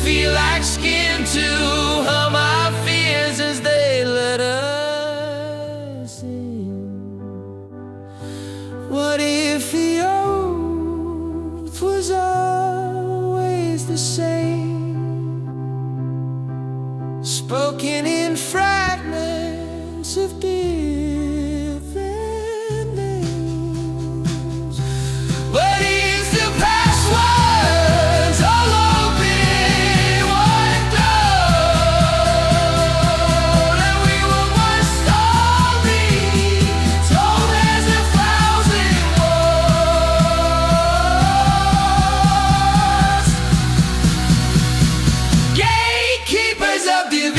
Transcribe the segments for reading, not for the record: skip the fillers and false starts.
feel like skin to hum our fears as they let us in. What if the oath was always the same, spoken in fragments of different names? But is the passwords all open wide door, and we were one story told as 1,000 wars. Gatekeepers of division.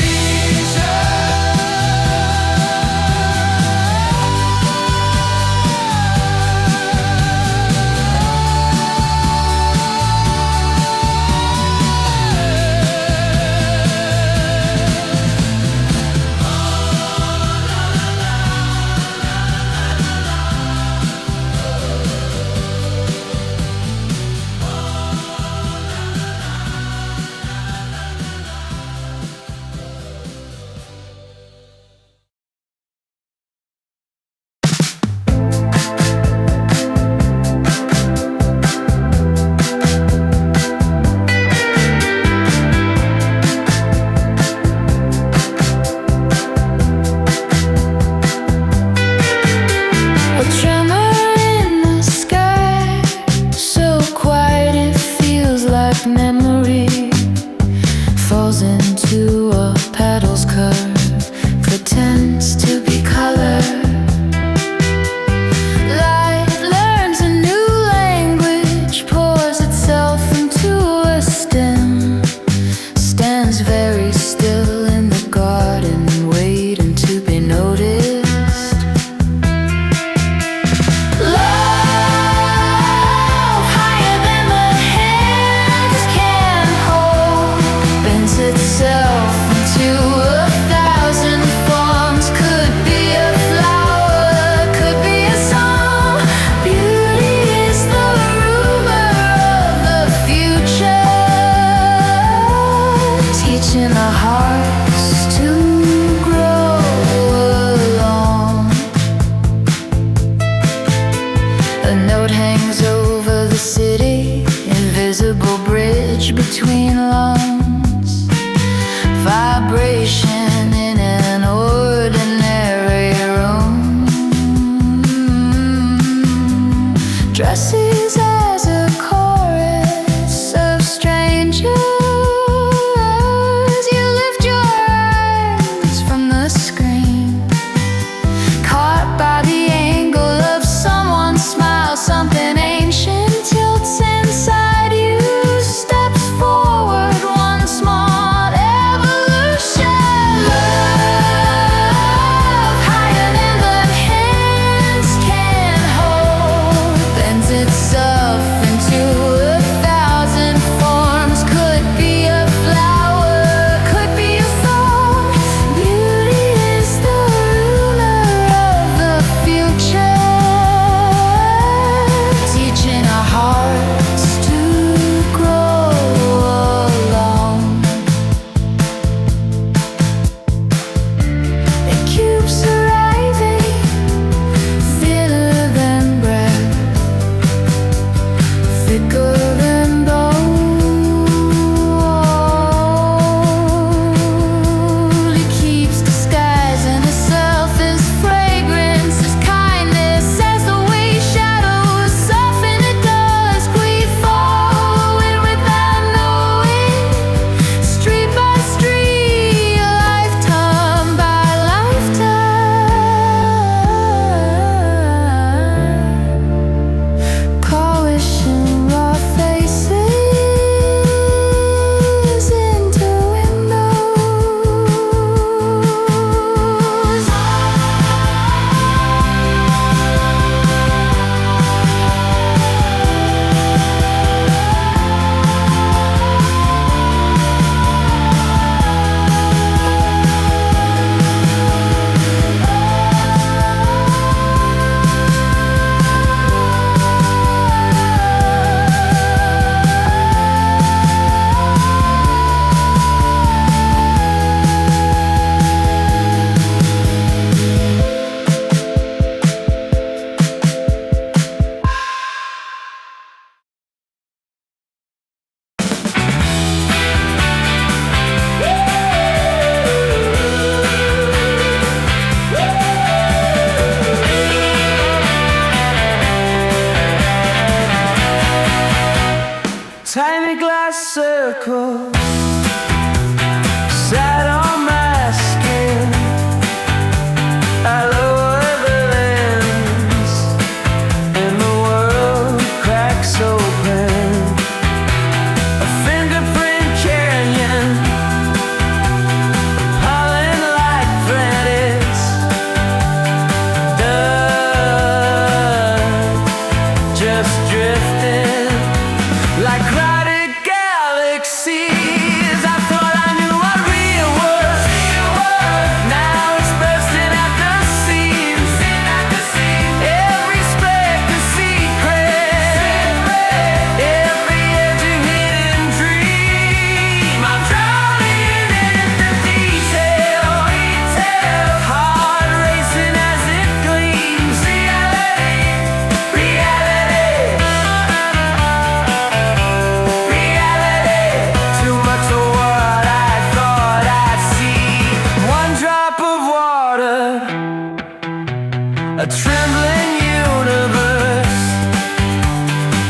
a trembling universe,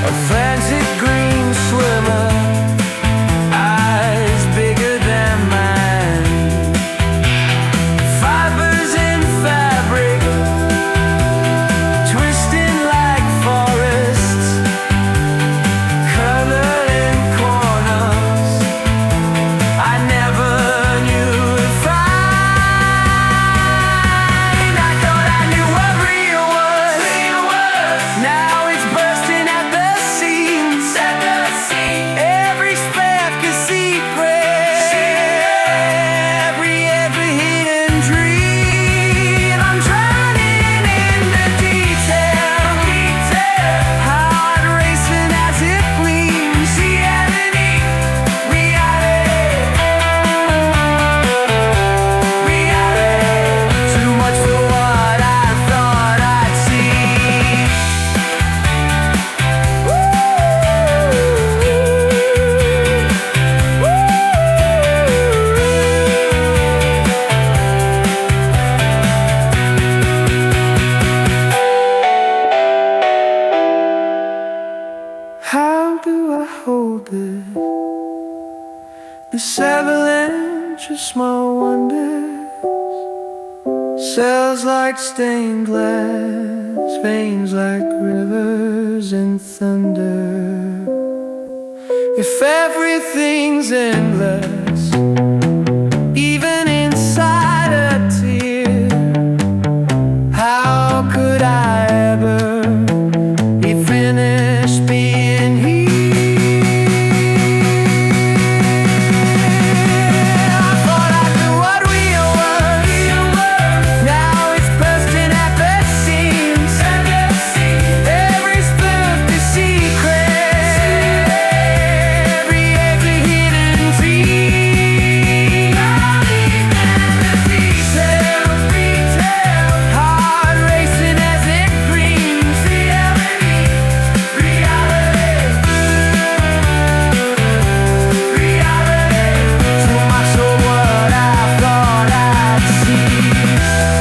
a frantic green swimmer, eyes bigger than mine, fibers in fabric, twisting like forests, colored in corners. I never knew if I thought I knew what real was. Now it's bursting at the seams. Every spark a secret. Every hidden dream. I'm drowning in the detail. Heart racing as it gleams. Reality. Too much for what I thought I'd see. How do I hold this avalanche of small wonders? Cells like stained glass, veins like rivers in thunder. If everything's endless, even inside a tear, how could I ever be finished being here? I thought I knew what real was. Now it's bursting at the seams. Every spark a secret. Every hidden dream. Heart racing as it gleams. Too much for what I thought I'd see.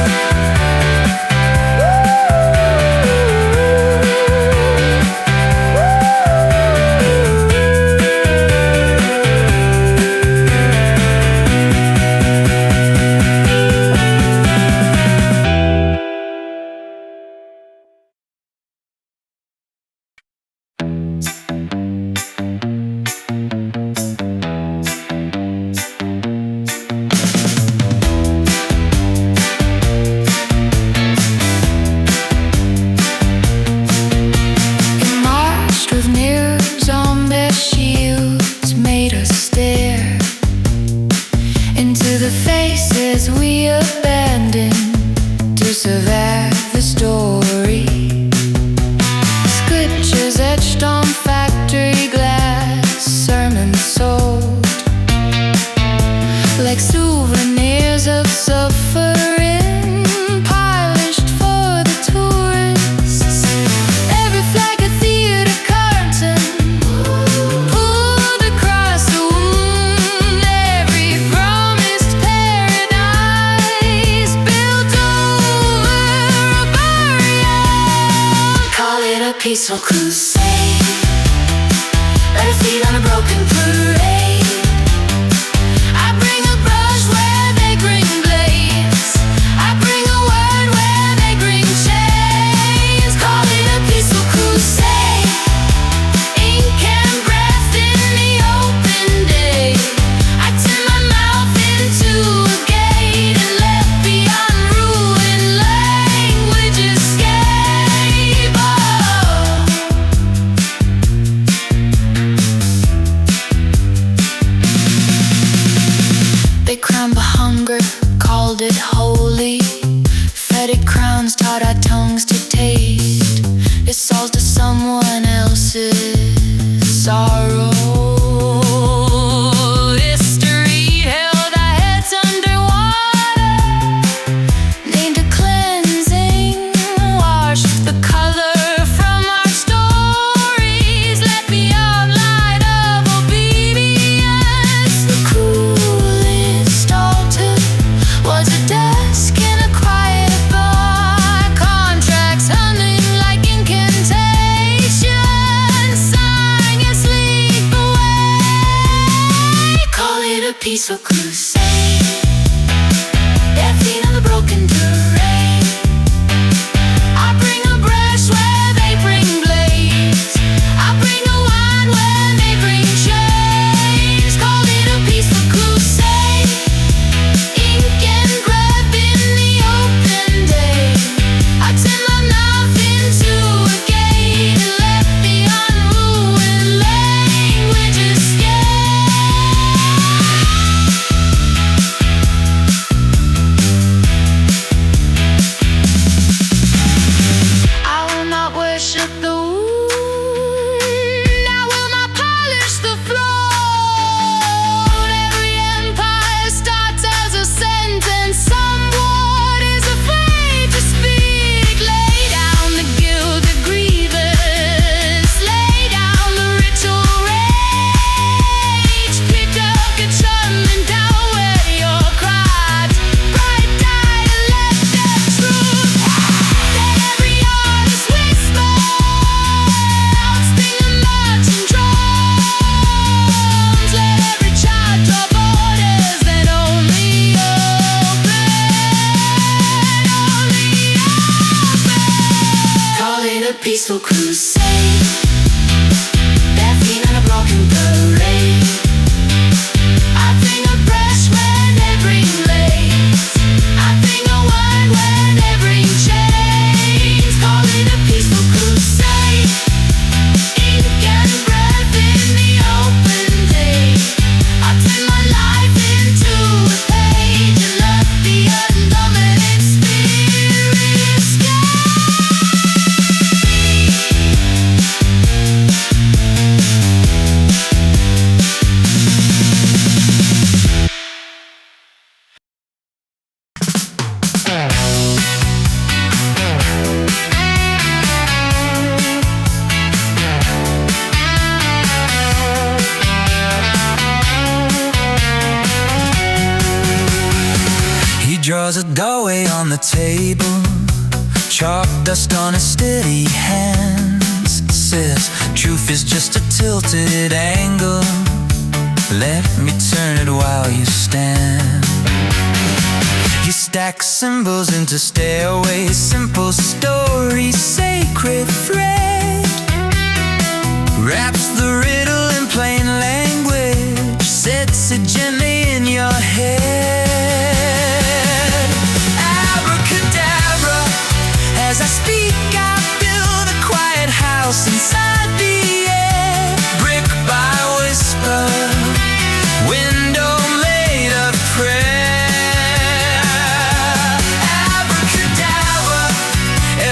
It marched with mirrors on their shields, made us stare into the faces we abandoned to survive the story. Scriptures etched on factory glass, sermons sold like souvenirs of suffering, polished for the tourists. Every flag a theater curtain pulled across a wound. Every promised paradise built over a burial. Call it a peaceful crusade. Let it feed on a broken parade. I bring a brush where they bring blades. I bring a word where they bring chains. Call it a peaceful crusade. Ink and breath in the open day. I turn my mouth into a gate and let beyond ruin language escape. They crowned the hunger, called it holy. Fed it crowns, taught our tongues to taste. It solves to someone else's sorrow. History held our heads underwater, named a cleansing, washed the color from our stories. Let beyond light of obedience. The coolest altar was a desk in a quiet bar. Contrast peaceful crusade. Their feet on the broken terrain. I bring a brush where they bring blades. I bring a wine where they bring chains. Call it a peaceful crusade. Ink and breath in the open day. I turn my knife into a gate and left the unruined language escape. I will not worship the wound. I will not polish the throne. Every empire starts as a sentence. Someone is afraid to speak. Lay down the gilded grievous. Lay down the ritual rage. Pick up your and down where your cries. Bright died and left their truth. Let every artist whisper. Outsting the marching drums. Let every child draw borders that only open. Call it a peaceful crusade. Their feet on a broken parade. I bring a brush when they bring blades. I bring a wine when they bring chains. Call it a peaceful crusade. Ink and breath in the open day. I turn my life into a page and let the undominant spirit escape. He draws a doorway on the table, chalk dust on his steady hands. Says, truth is just a tilted angle. Let me turn it while you stand. You stack symbols into stairways, simple stories, sacred thread. Wraps the riddle in plain language, sets it gently in your head. Abracadabra, as I speak I build a quiet house inside the air. Brick by whisper, window made of prayer. Abracadabra,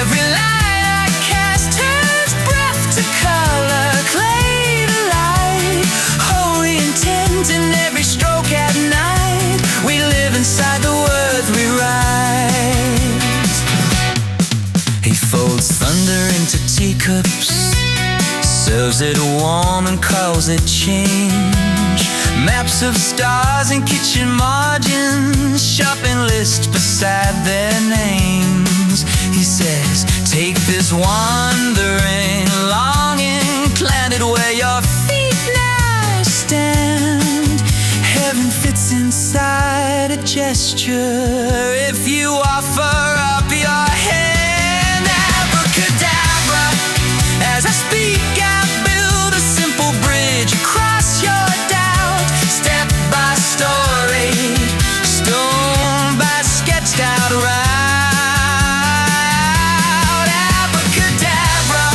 every line I cast turns breath to color, clay to light. Holy intent in every stroke at night. We live inside the words we write. He folds thunder into teacups, serves it warm and calls it change. Maps of stars and kitchen margins, shopping lists beside their names. He says, take this wandering longing, planted where your feet now stand. Heaven fits inside a gesture if you offer up your hand. Abracadabra, as I speak I build a simple bridge across your doubt. Step by story, stone by sketched out route. Abracadabra,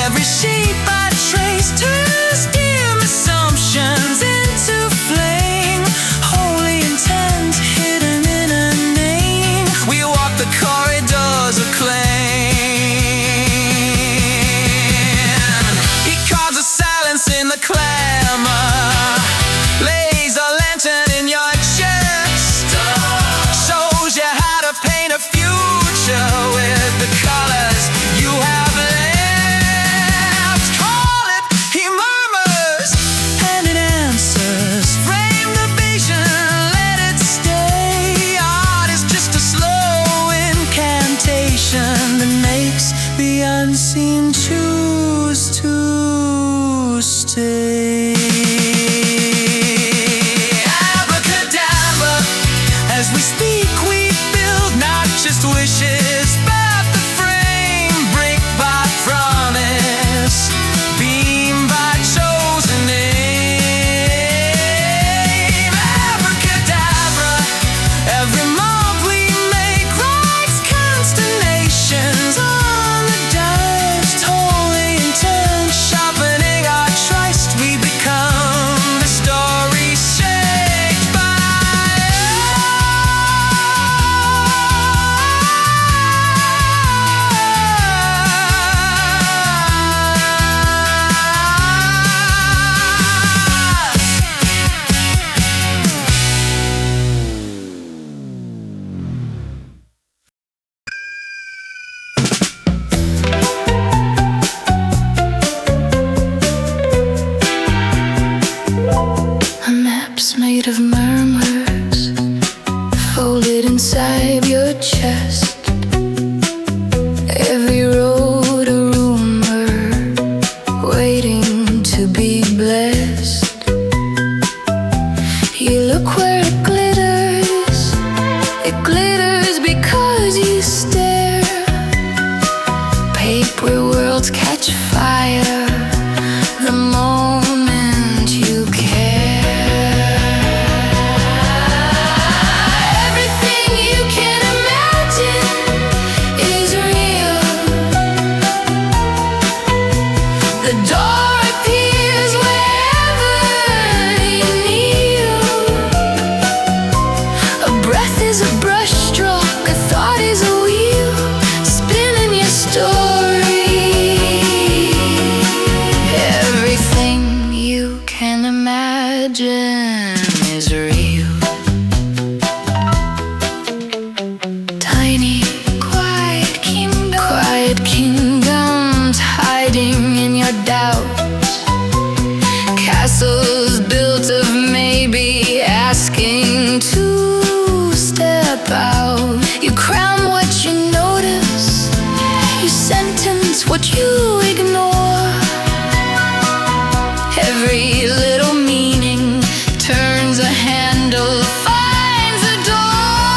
every shape I trace turns dim assumptions into flame. Holy intent hidden in a name. We catch fire the moment you care. Everything you can imagine is real. The door appears wherever you kneel. A breath is a brushstroke, a thought is a wheel, spinning your story. Everything you can imagine is real. Tiny, quiet kingdoms hiding in your doubts. Castles built of maybe asking to step out. You crown what you notice, you sentence what you ignore. Every little meaning turns a handle, finds a door.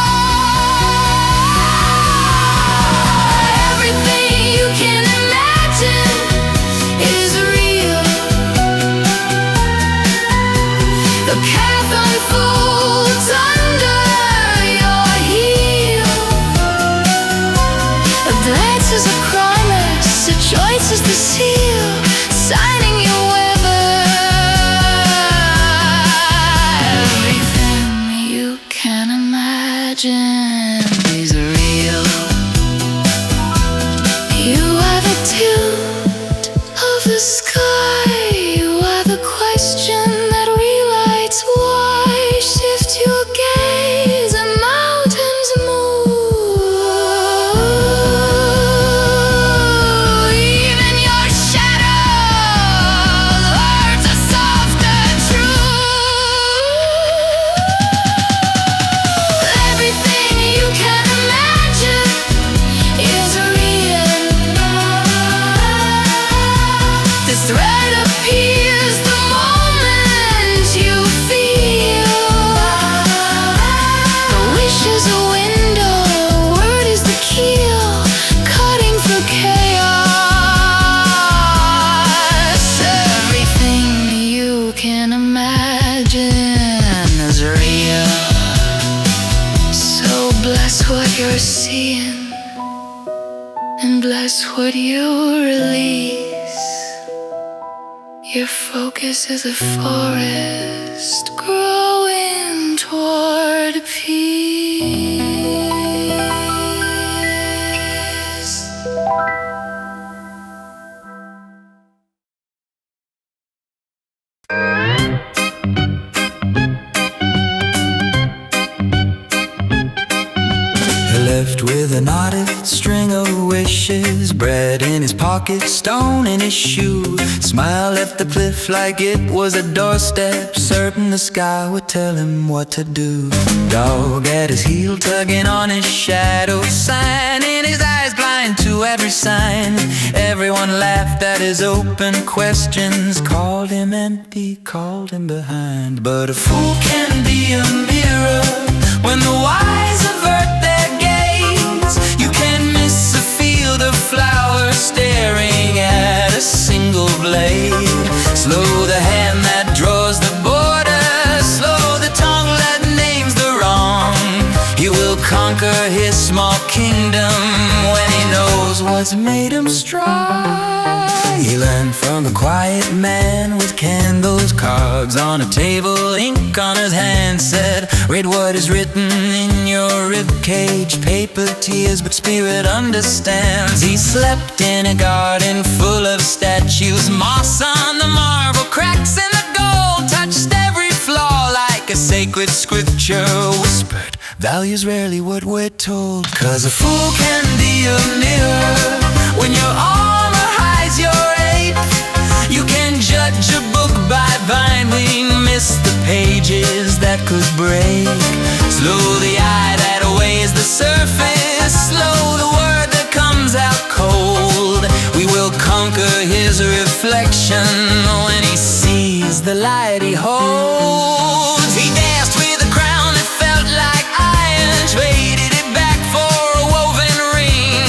Everything you can imagine is real. The path unfolds under your heel. A glance is a promise, a choice is the seal, signing your weather. Everything you can imagine is real. You are the tilt of the sky. You are the question that relights why. Shift your gaze and mountains move. Even your shadow learns a softer truth. Everything you can imagine is real. This thread appears the moment you feel. A wish is a window, a word is the keel, cutting through chaos. Everything you can imagine is real. So bless what you're seeing and bless what you release. Your focus is a forest growing toward peace. He left with a knotted string of wishes, bread in his pocket, stone in his shoe. Smile left the cliff like it was a doorstep, certain the sky would tell him what to do. Dog at his heel, tugging on his shadow, sign in his eyes, blind to every sign. Everyone laughed at his open questions, called him empty, called him behind. But a fool can be a mirror when the wise avert their gaze. You can miss a field of flowers staring at a single blade. Slow the hand that draws the border, slow the tongue that names the wrong. He will conquer his small kingdom when he knows what's made him strong. He learned from a quiet man with candles, cards on a table, ink on his hand, said, read what is written in your ribcage. Paper tears, but spirit understands. He slept in a garden full of statues, moss on the marble, cracks in the gold, touched every flaw like a sacred scripture, whispered, value's rarely what we're told. 'Cause a fool can be a mirror when your armor hides your ape. You can judge a book by binding, miss the pages that could break. Slow the eye that weighs the surface, slow the word that comes out cold. We will conquer his reflection when he sees the light he holds. He danced with a crown that felt like iron, traded it back for a woven ring.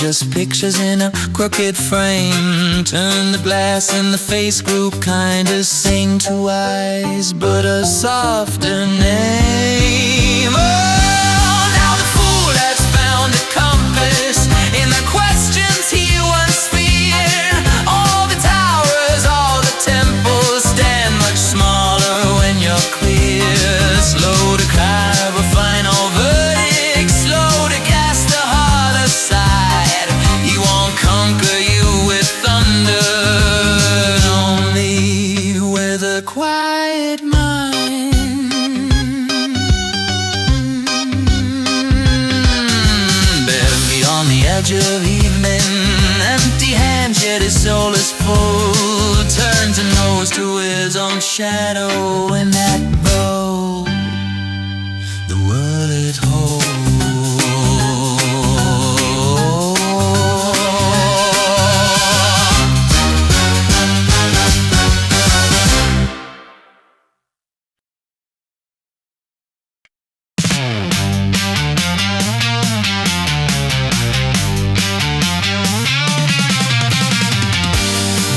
just pictures in a crooked frame. Turn the glass and the face grew kinda same. Two eyes, but a softer name. Oh, now the fool has found a compass in the questions he once feared. All the towers, all the temples stand much smaller when you're clear. Slow to carve a final verdict, slow to cast the heart aside. He won't conquer you with thunder, only with a quiet mind. Bare feet on the edge of evening, empty hands yet his soul is full. Turns a nose to his own shadow in that bow the world it holds.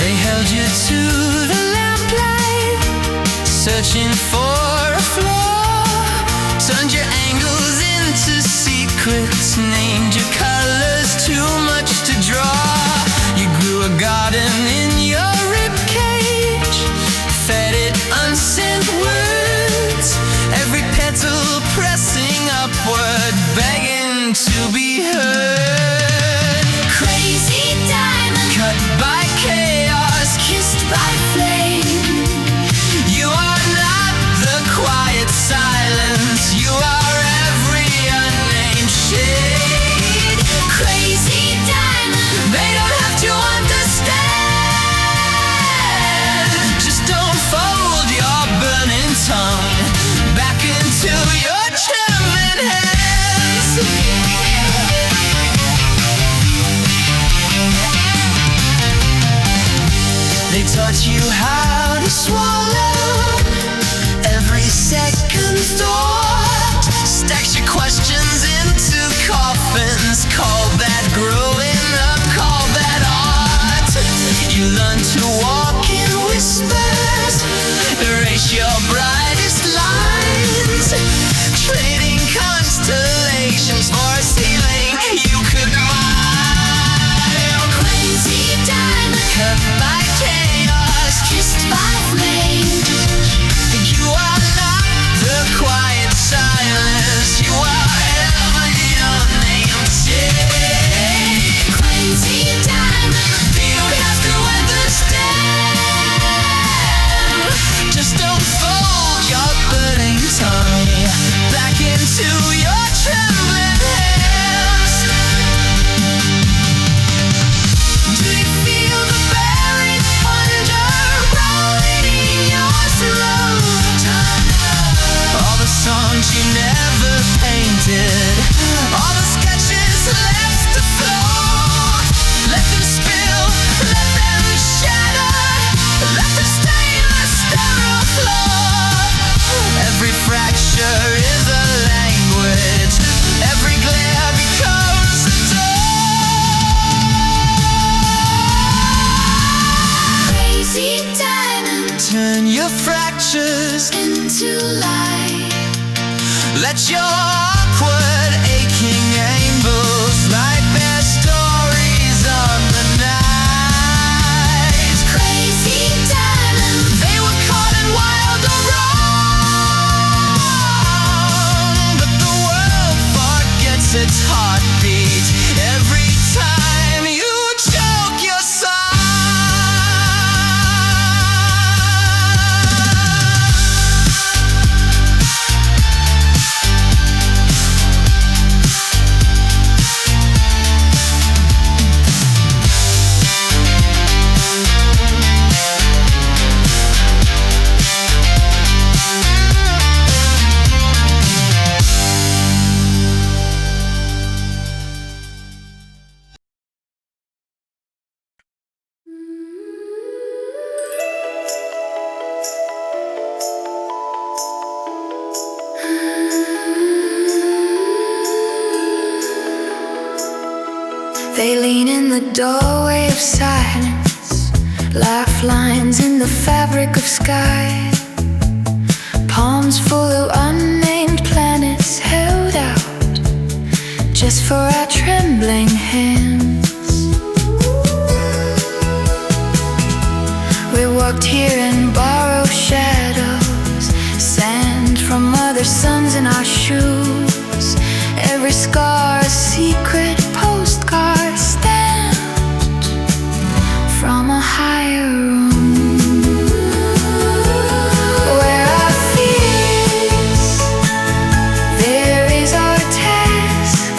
They held you to the lamplight, searching for a flaw. Turned your angles into secrets, named your colors too much to draw. You grew a garden in your ribcage, fed it unsent words, every petal pressing upward, begging to be heard. Crazy diamond, Cut by chaos, kissed by flame. you are not the quiet silence, you are every unnamed shade. Crazy diamond, They don't have to understand. Just don't fold your burning tongue back into your trembling hands. They taught you how to swallow every second thought. Stacked your questions into coffins. Call that growing up, call that art. You learned to walk in whispers, erase your brightest lines, trading constellations for a ceiling you could mine. crazy diamond, Cut by chaos, kissed by flame. you are not the quiet silence, you are every unnamed shade. Crazy diamond, You'd have to understand. Just don't fold your burning tongue back into your trembling hands. Do you feel the buried wonder rolling in your throat? All the songs you never painted, all the sketches left to float. Let them spill, let them shatter, let them stain the sterile floor. Every fracture is a language, every glare becomes a door. crazy diamond, Turn your fractures, into light. let your awkward aching angles write their stories on the night. Crazy diamond, They were caught in wild or wrong, but the world forgets its heartbeat every time you choke your song. They lean in the doorway of silence, laugh lines in the fabric of sky. Palms full of unnamed planets held out just for our trembling hands. We walked here in borrowed shadows, sand from other suns in our shoes. Every scar a secret postcard stamped from a higher room, where our fears, there is our task.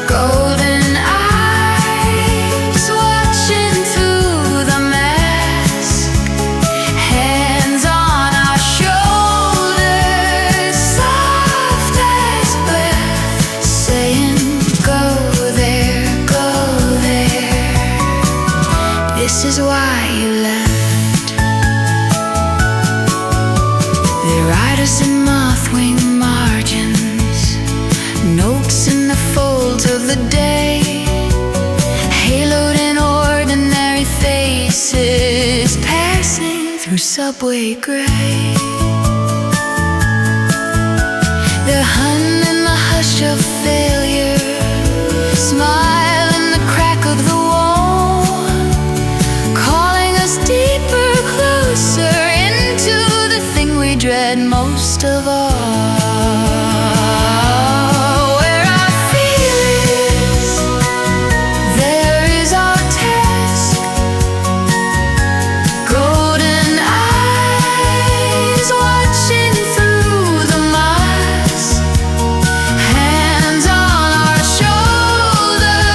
Golden eyes watching through the mask, hands on our shoulders, soft as breath, saying go there, go there. This is why you left. They write us in moth-wing margins, notes in the folds of the day, haloed in ordinary faces, passing through subway gray. The hun and the hush of failure, smile in the crack of the wall, calling us deeper, closer into the thing we dread most of all. Where our feelings, there is our task. Golden eyes watching through the mask, hands on our shoulders,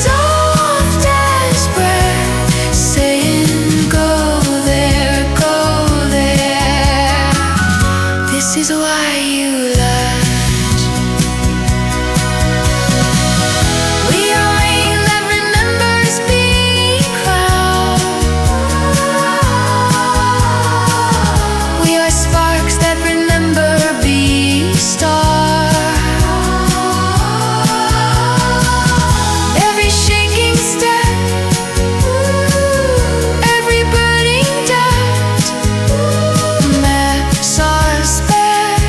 soft as breath, saying go there, go there. This is why you left. We are rain that remembers being crowned. We are sparks that remember being stars. Every shaking step, every burning dart, maps us back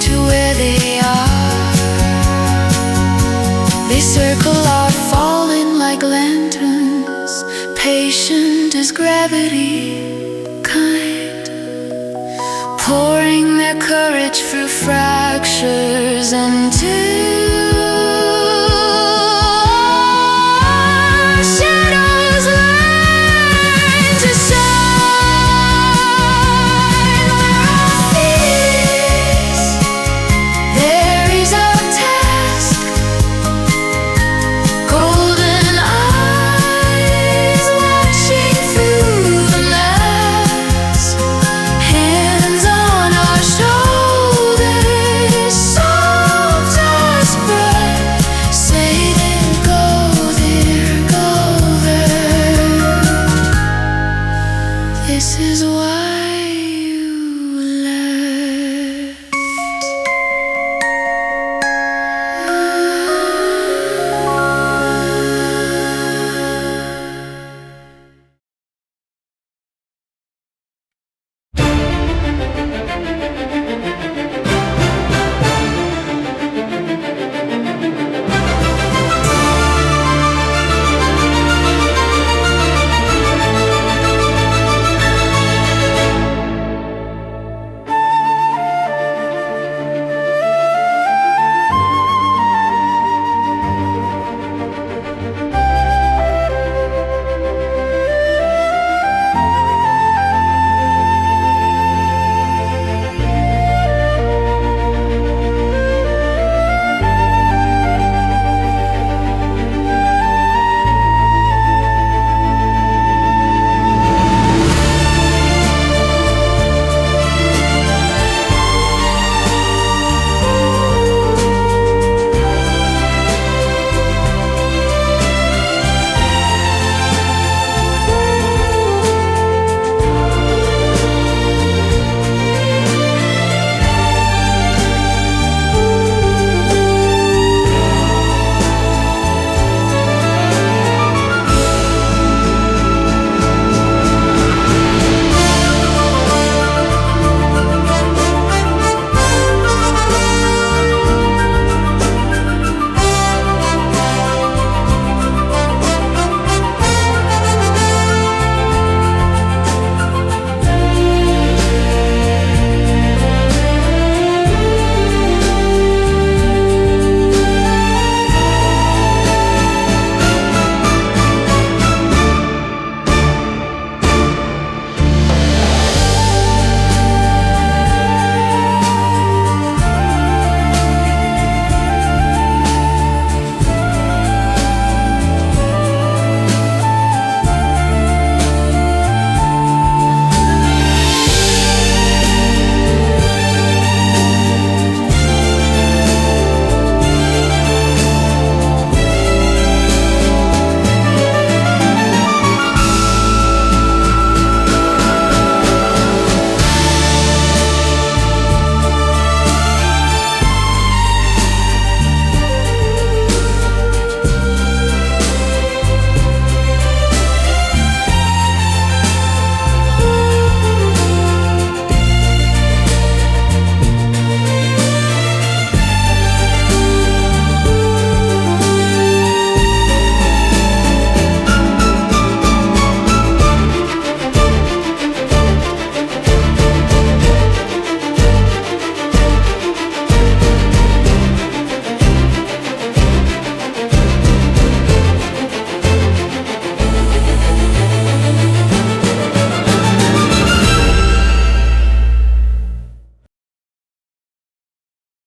to where they are. They circle our falling like lanterns, patient as gravity, kind, pouring their courage through fractures and tears.